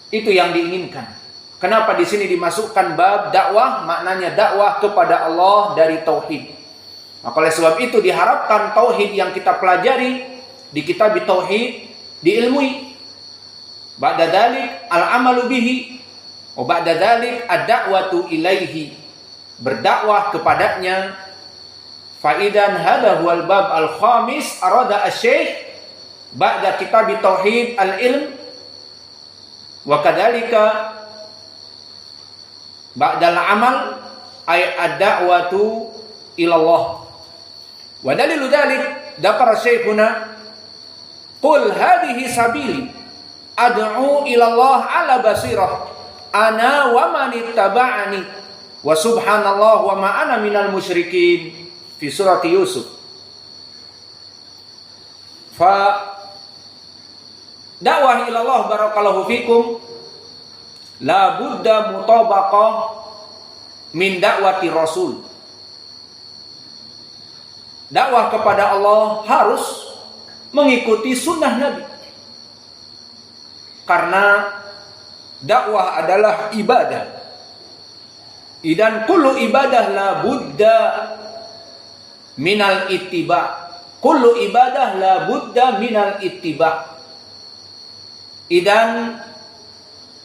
Itu yang diinginkan. Kenapa di sini dimasukkan bab dakwah? Maknanya dakwah kepada Allah dari tauhid. Maka oleh sebab itu diharapkan tauhid yang kita pelajari di kitab tauhid diilmui. Ba'da dzalik al-amalu bihi wa ba'da dzalik ad-da'watu ilaihi. Berdakwah kepadanya. Faidan hadha huwal bab al-khamis arada asy-syekh ba'da kitab tauhid al-ilm wa kadzalika ba'dal amal ay ad-da'watu ila Allah. Wa dalilu dzalik dzakara syekhuna qul hadhihi sabili ad'u ila Allah ala basirah ana wa man ittaba'ani wa subhanallah wa ma ana minal musyrikin fi surat Yusuf. Fa dakwah ila Allah barakallahu fikum la budda mutabaqah min dakwati rasul. Dakwah kepada Allah harus mengikuti sunnah Nabi. Karena dakwah adalah ibadah. Idan kullu ibadah la budda minal ittiba. Kullu ibadah la budda minal ittiba. Idan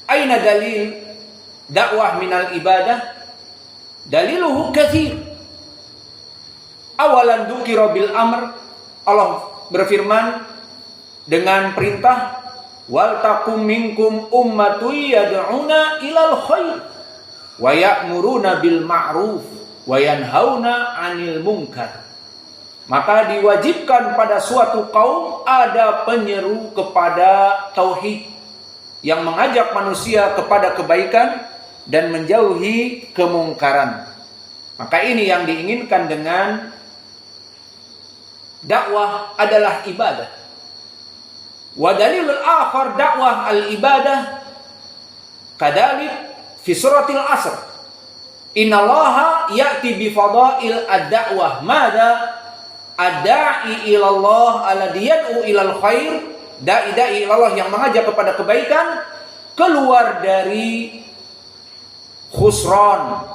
aina dalil dakwah minal ibadah? Daliluhu katsir. Awalan dzukira bil amr, Allah berfirman dengan perintah wal takum minkum ummatun yad'una ilal khair wa ya'muruna bil ma'ruf wa yanhauna 'anil munkar. Maka diwajibkan pada suatu kaum ada penyeru kepada tauhid yang mengajak manusia kepada kebaikan dan menjauhi kemungkaran. Maka ini yang diinginkan dengan dakwah adalah ibadah. Wa dalilul akhar dakwah al-ibadah kadalik fi suratil asr. Innallaha ya'ti bi fadail ad-da'wah. Mada ad-da'i ila Allah alladhi yad'u ilal khair. Da'i ila Allah yang mengajak kepada kebaikan keluar dari khusran,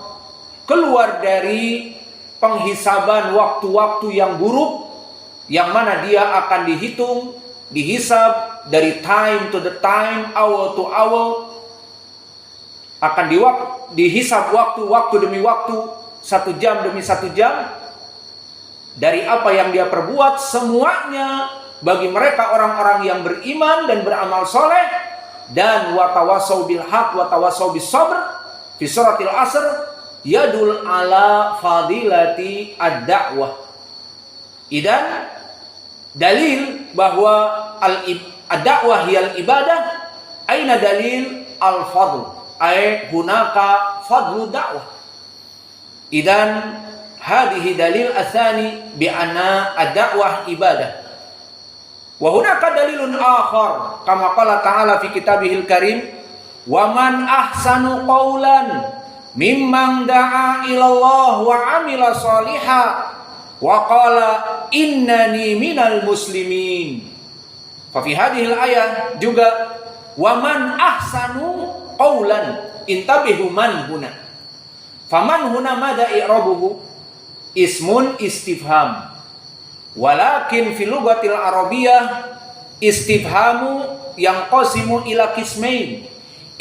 keluar dari penghisaban waktu-waktu yang buruk, yang mana dia akan dihitung, dihisab dari time to the time, hour to hour, akan dihisab waktu demi waktu, 1 jam demi 1 jam, dari apa yang dia perbuat semuanya bagi mereka orang-orang yang beriman dan beramal soleh dan watawasau bil haq watawasau bis sabr fi suratil asr yadul ala fadilati ad-da'wah. Idan dalil bahwa ad-da'wah hiyal ibadah, aina dalil al-fadl, ay hunaka fadlu da'wah. Idan hadhihi dalil atsani bi anna ad-da'wah ibadah. Wa hunaka dalilun akhar kama qala ta'ala fi kitabihil karim wa man ahsanu qawlan mimman da'a ila Allah wa 'amila shalihan wa qala innani minal muslimin. Fa fi hadhil ayah juga wa man ahsanu qawlan, intabihu man huna. Faman huna madha i'rabuhu? Ismun istifham. Walakin fil lughatil arabiyyah istifhamu yang qasimu ila qismain.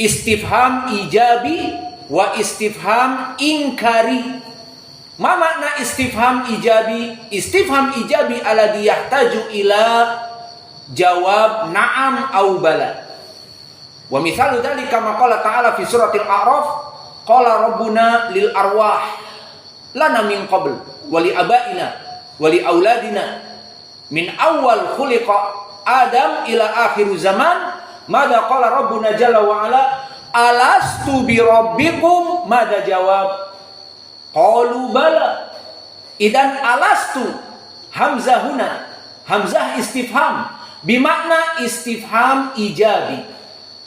Istifham ijabi wa istifham inkari. Ma makna istifham ijabi? Istifham ijabi alladhi yahtaju ila jawab na'am au bala. Wa mithalu dzalika ma qala ta'ala fi suratil a'raf qala rabbuna lil arwah lana min qabl wa li abaina wa li auladina min awal khuliqa adam ila akhir zaman. Mada qala rabbuna jalla wa ala alastu bi rabbikum? Mada jawab? Qalu bala. Idan alastu hamzah huna hamzah istifham bimakna istifham ijabi.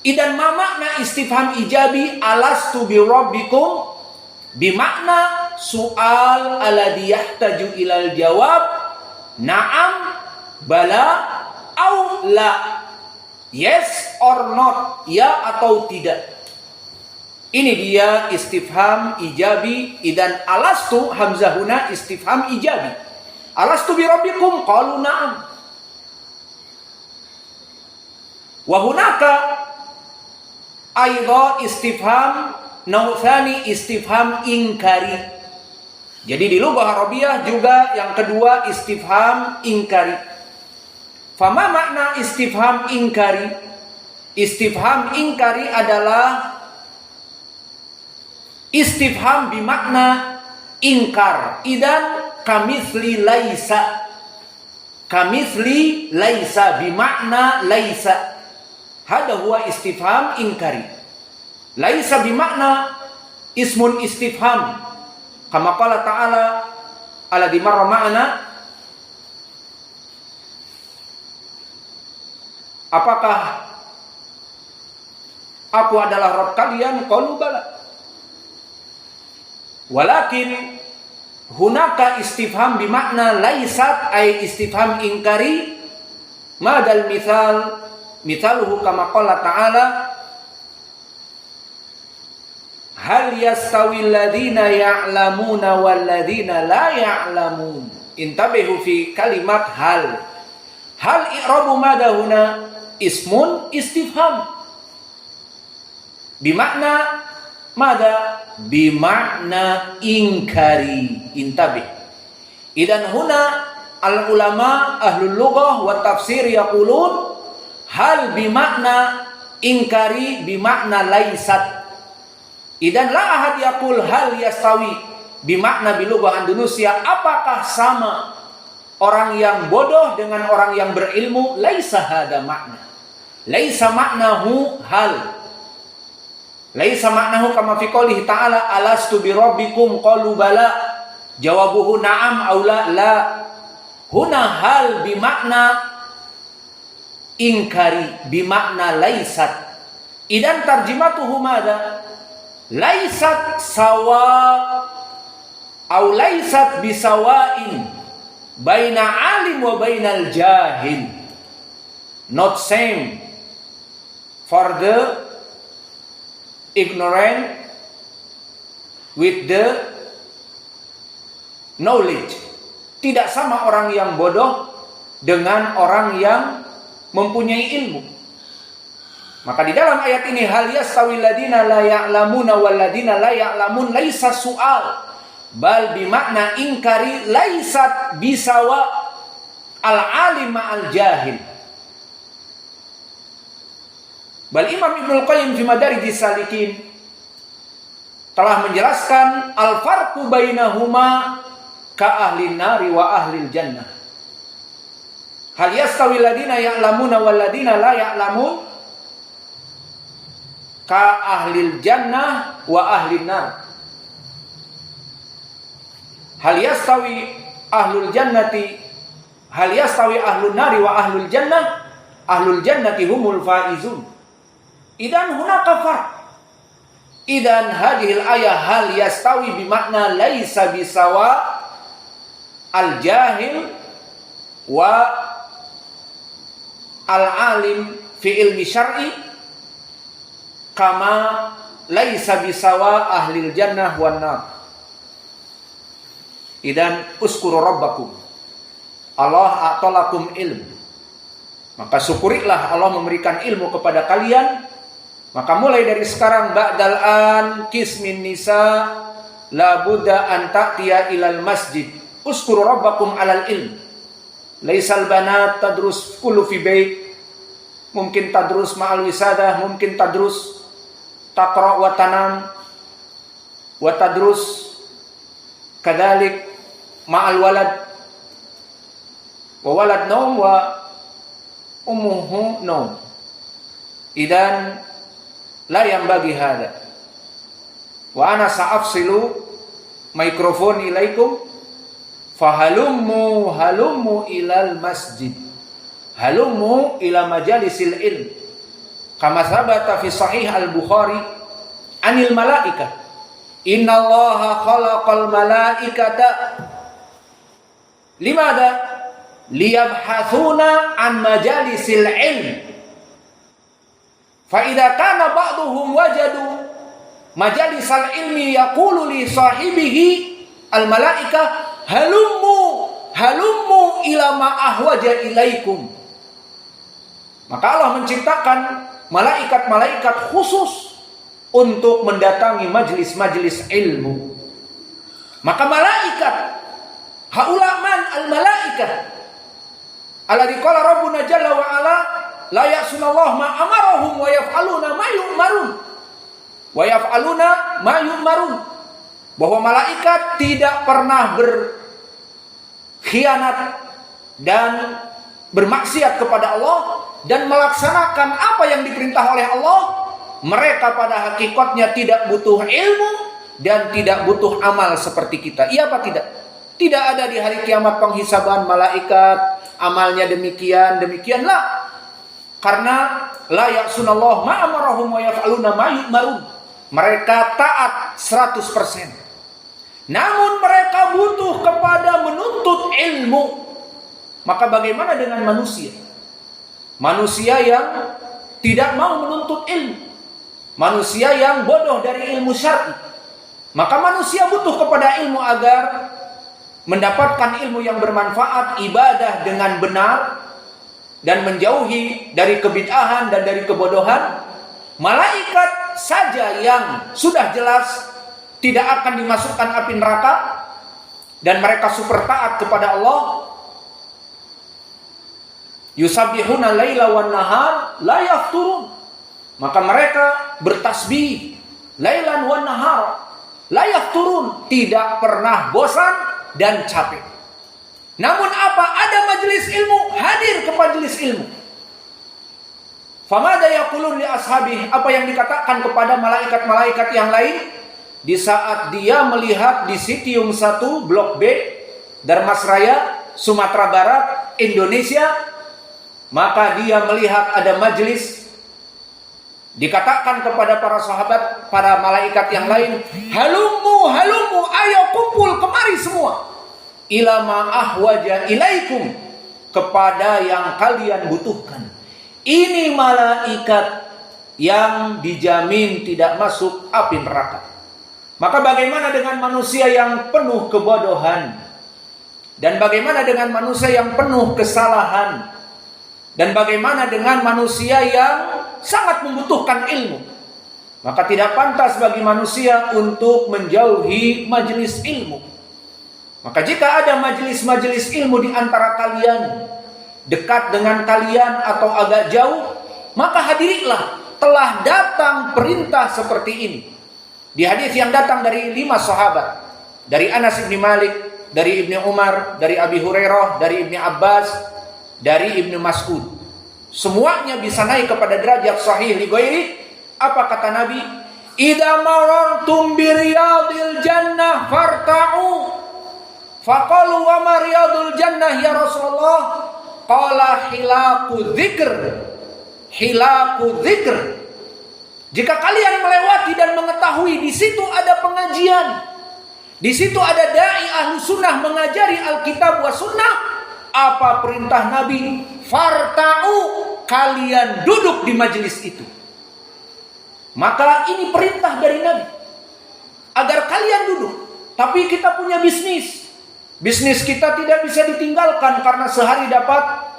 Idan ma makna istifham ijabi alastu bi rabbikum? Bimakna soal alladhi yahtaju ilal jawab na'am bala au la. Yes or not, ya atau tidak. Ini dia istifham ijabi. Idan alastu, hamzah huna istifham ijabi. Alastu bi rabbikum? Qalu na'am. Wa hunaka aidha istifham nautsani istifham inkari. Jadi di lughah Arabiyah juga yang kedua istifham inkari. Fama makna istifham inkari? Istifham inkari adalah istifham bimakna ingkar. Idan kamitsli laisa. Kamitsli laisa bimakna laisa. Hada huwa istifham inkari. Laisa bimakna ismun istifham. Kama qala ta'ala alladzi marra ma'ana. Apakah aku adalah Rabb kalian? Qalu bala. Walakin hunaka istifham bimakna laisat ay istifham ingkari. Madal mithal mithaluhu kama qala ta'ala hal yastawi alladhina ya'lamuna wal ladhina la ya'lamun. Intabihu fi kalimat hal. Hal i'rabu madahuna ismun istifham. Bimakna mada? Bimakna ingkari. Intabih. Idan huna al ulama ahlul lughah wa tafsir yaqulun hal bimakna ingkari bimakna laisat. Idan la ahad yaqul hal yastawi bimakna bilughah Indonesia. Apakah sama orang yang bodoh dengan orang yang berilmu? Laisa hada makna. Laisa maknahu hal. Laisa maknahu kama fi qoulih ta'ala alastu bi rabbikum qalu bala. Jawabuhu na'am aw la. Huna hal bimakna ingkari bimakna laisat. Idan tarjimatuhu mada? Laisat sawa aw laisat bisawain baina alim wa bainal jahil. Not same for the ignorant with the knowledge. Tidak sama orang yang bodoh dengan orang yang mempunyai ilmu. Maka di dalam ayat ini hal yastawi alladziina la ya'lamuna wal ladziina la ya'lamun laisa su'al bal bimakna ingkari laisat bisawa al alim ma'al jahil. Bal Imam Ibnul Qayyim fi Madarijis Salikin telah menjelaskan al-farqu bainahuma ka ahlin nari wa ahlil jannah. Hal yastawi alladziina ya'lamuna wal ladziina la ya'lamun ka ahlil jannah wa ahlin nar. Hal yastawi ahlul jannati hal yastawi ahlun nari wa ahlul jannah. Ahlul jannati humul faizun. Idan hunaka farq. Idan hadhil ayah hal yastawi bimakna laisa bisawa al jahil wa al alim fi ilmi syar'i kama laisa bisawa ahlil jannah wan nar. Idan uskuru rabbakum. Allah a'talakum ilm. Maka syukurilah Allah memberikan ilmu kepada kalian. Maka mulai dari sekarang ba'dal an kismin nisa la budda an ta'tiya ilal masjid. Uskuru rabbakum alal ilm. Laisal banat tadrus kullu fi bait. Mungkin tadrus ma'al wisadah, mungkin tadrus taqra wa tanam wa tadrus kadzalik ma'al walad wa walad naum wa ummuhu naum. Idan la yang bagi hada. Wa ana sa'afsilu mikrofon ilaikum fahalummu ilal masjid. Halummu ila majalisil ilm. Kama sabata fi sahih al-Bukhari anil malaikah. Innallaha khalaqal malaikata limada liyabhathuna an majalisil ilm Fa idza kana ba'dhum wajadu majalisal ilmi yaqulu li sahibihi al malaikah halummu ila ma ahwaja ilaikum. Maka Allah menciptakan malaikat-malaikat khusus untuk mendatangi majlis-majlis ilmu. Maka malaikat haulaman al malaikah alladzi qala rabbuna jalla wa ala la ya'sunallahu ma amarahum wa yaf'aluna ma yu'marun. Wa yaf'aluna ma yu'marun. Bahwa malaikat tidak pernah berkhianat dan bermaksiat kepada Allah dan melaksanakan apa yang diperintah oleh Allah. Mereka pada hakikatnya tidak butuh ilmu dan tidak butuh amal seperti kita. Iya apa tidak? Tidak ada di hari kiamat penghisaban malaikat amalnya demikianlah. Karena la ya'sunallahu ma amarahum wa yaf'aluna ma yu'marun. Mereka taat 100%. Namun mereka butuh kepada menuntut ilmu. Maka bagaimana dengan manusia? Manusia yang tidak mau menuntut ilmu. Manusia yang bodoh dari ilmu syar'i. Maka manusia butuh kepada ilmu agar mendapatkan ilmu yang bermanfaat, ibadah dengan benar, dan menjauhi dari kebid'ahan dan dari kebodohan. Malaikat saja yang sudah jelas tidak akan dimasukkan api neraka dan mereka super taat kepada Allah. Yusabbihuna laila wan nahar la yafturun. Maka mereka bertasbih lailan wan nahar la yafturun, tidak pernah bosan dan capek. Namun apa? Ada majelis ilmu, hadir ke majelis ilmu. Famada yaqulun li ashabi, apa yang dikatakan kepada malaikat-malaikat yang lain di saat dia melihat di Sitium 1 Blok B, Darmasraya, Sumatera Barat, Indonesia. Maka dia melihat ada majelis. Dikatakan kepada para sahabat, para malaikat yang lain, halummu, ayo kumpul kemari semua. Ila ma ahwaja ilaikum, kepada yang kalian butuhkan. Ini malaikat yang dijamin tidak masuk api neraka. Maka bagaimana dengan manusia yang penuh kebodohan? Dan bagaimana dengan manusia yang penuh kesalahan? Dan bagaimana dengan manusia yang sangat membutuhkan ilmu? Maka tidak pantas bagi manusia untuk menjauhi majelis ilmu. Maka jika ada majelis-majelis ilmu di antara kalian, dekat dengan kalian atau agak jauh, maka hadirilah. Telah datang perintah seperti ini. Di hadis yang datang dari 5 sahabat, dari Anas bin Malik, dari Ibnu Umar, dari Abi Hurairah, dari Ibnu Abbas, dari Ibnu Mas'ud. Semuanya bisa naik kepada derajat sahih li ghairi. Apa kata Nabi? Idza marartum bi riyadil jannah farta'u. Faqalu wa ma riyadul jannah ya Rasulullah? Qala hilaku dzikr. Jika kalian melewati dan mengetahui di situ ada pengajian, di situ ada dai ahlu sunnah mengajari Alkitab wa sunnah, apa perintah Nabi? Farta'u, kalian duduk di majelis itu. Maka ini perintah dari Nabi agar kalian duduk. Tapi kita punya bisnis. Bisnis kita tidak bisa ditinggalkan karena sehari dapat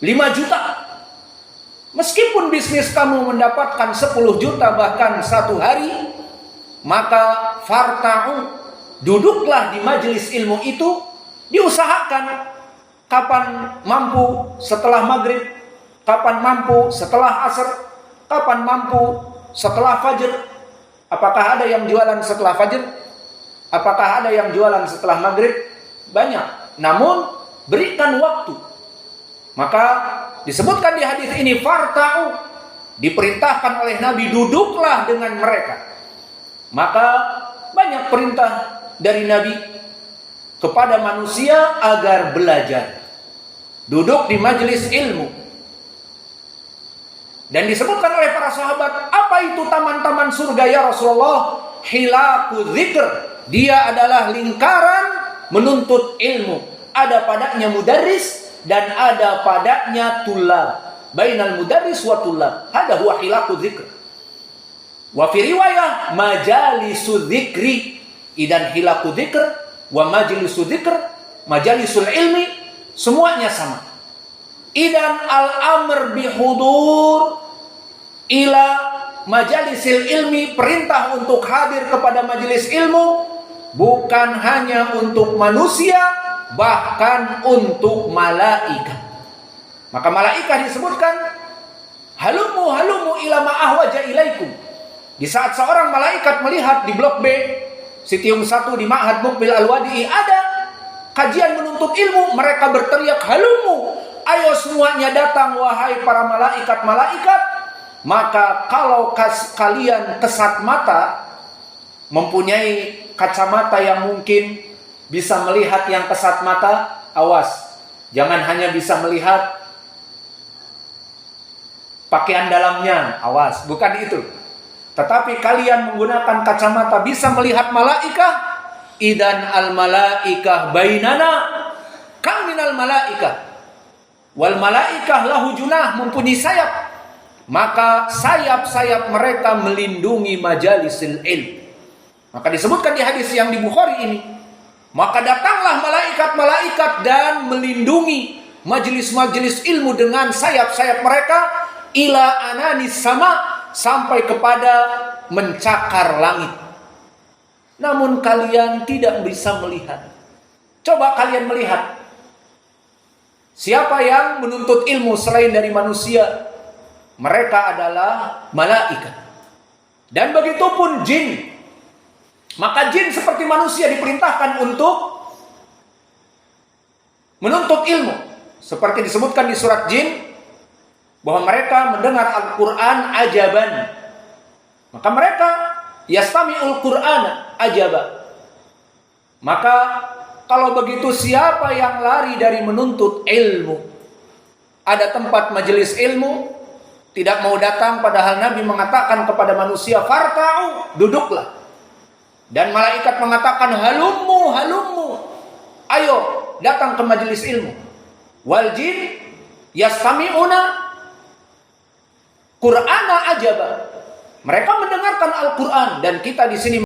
5 juta. Meskipun bisnis kamu mendapatkan 10 juta bahkan satu hari, maka farta'u, duduklah di majelis ilmu itu. Diusahakan kapan mampu setelah maghrib, kapan mampu setelah asar, kapan mampu setelah fajr. Apakah ada yang jualan setelah fajr? Apakah ada yang jualan setelah maghrib? Banyak. Namun berikan waktu. Maka disebutkan di hadis ini farta'u, diperintahkan oleh Nabi duduklah dengan mereka. Maka banyak perintah dari Nabi kepada manusia agar belajar. Duduk di majelis ilmu. Dan disebutkan oleh para sahabat, apa itu taman-taman surga ya Rasulullah? Hilaku dzikr. Dia adalah lingkaran menuntut ilmu. Ada padanya mudarris dan ada padanya tulab. bainal mudarris wa tullab. Hada huwa hilaqu dzikr. Wa fi riwayah majalisu dzikri. Idan hilaqu dzikr wa majlisu dzikr, majalisul ilmi, semuanya sama. Idan al-amr bihudur ila majalisil ilmi, perintah untuk hadir kepada majelis ilmu bukan hanya untuk manusia, bahkan untuk malaikat. Maka malaikat disebutkan halumu halumu ila ma'ahwaja ilaikum. Di saat seorang malaikat melihat di blok B Sitium 1 di Ma'had Muqbil Al-Wadi'i ada kajian menuntut ilmu, mereka berteriak halumu, ayo semuanya datang wahai para malaikat-malaikat. Maka kalau kalian kesat mata, mempunyai kacamata yang mungkin bisa melihat yang kesat mata, awas, jangan hanya bisa melihat pakaian dalamnya, awas, bukan itu. Tetapi kalian menggunakan kacamata bisa melihat malaikah, idan al malaikah bainana kam minal malaikah wal malaikah lahu junah, mempunyai sayap. Maka sayap-sayap mereka melindungi majalisil ilm. Maka disebutkan di hadis yang di Bukhari ini, maka datanglah malaikat-malaikat dan melindungi majelis-majelis ilmu dengan sayap-sayap mereka ila ananis sama, sampai kepada mencakar langit. Namun kalian tidak bisa melihat. Coba kalian melihat, siapa yang menuntut ilmu selain dari manusia? Mereka adalah malaikat. Dan begitupun jin. Maka jin seperti manusia diperintahkan untuk menuntut ilmu. Seperti disebutkan di surat jin, bahwa mereka mendengar Al-Quran ajaban. Maka mereka yastami'ul Qur'an ajaban. Maka kalau begitu siapa yang lari dari menuntut ilmu? Ada tempat majelis ilmu, tidak mau datang, padahal Nabi mengatakan kepada manusia, farka'u, duduklah. Dan malaikat mengatakan, halummu, halummu, ayo datang ke majelis ilmu. Wal jin yastami'una Qur'ana ajaba. Mereka mendengarkan Al-Quran, dan kita di sini